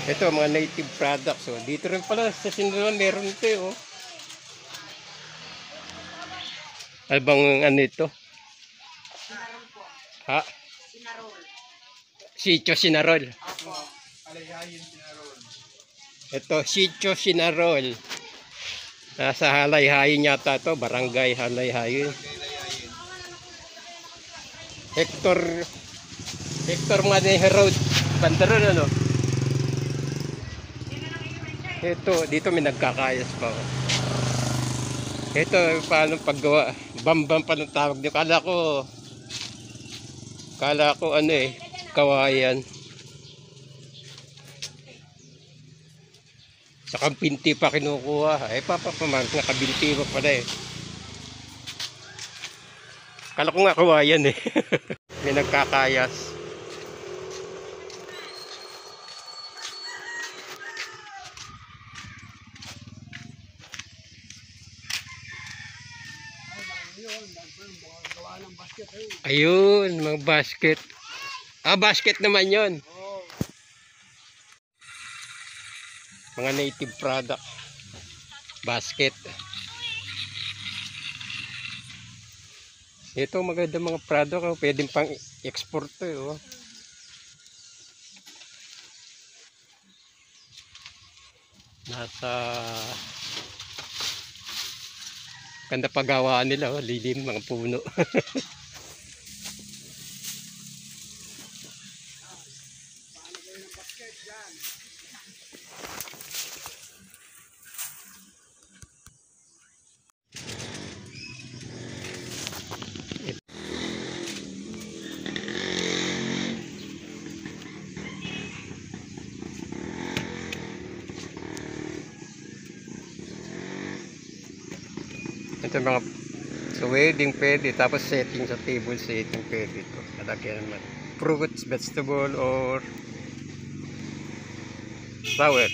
Ito, mga native products. Oh. Dito rin pala sa Sinaloa meron ito. Oh. Ano bang ano ito? Sinarol po. Ha? Sinarol. Sitio Sinarol. Opo. Alayhayin Sinarol. Ito, Sitio Sinarol. Nasa Halayhayin yata to, Barangay Halayhayin. Hector Manejo Road. Bandaron ano? Ito, dito may nagkakayas pa. Oh. Ito, paano paggawa? Bambam pa ng tawag niyo. Kala ko ano kawayan. Sa kampinti pa kinukuha. Papapaman, nakabinti pa pala Kala ko nga kawayan May nagkakayas. Ayun, mga basket. Basket naman yon. Mga native product. Basket. Ito maganda mga product. Pwedeng pang export to. Oh. Nasa ganda paggawaan nila. Oh. Lilim mga puno. Ito mga sa wedding pwede, tapos setting sa table setting pwede ito. Lalagyan naman fruits, vegetable or flower.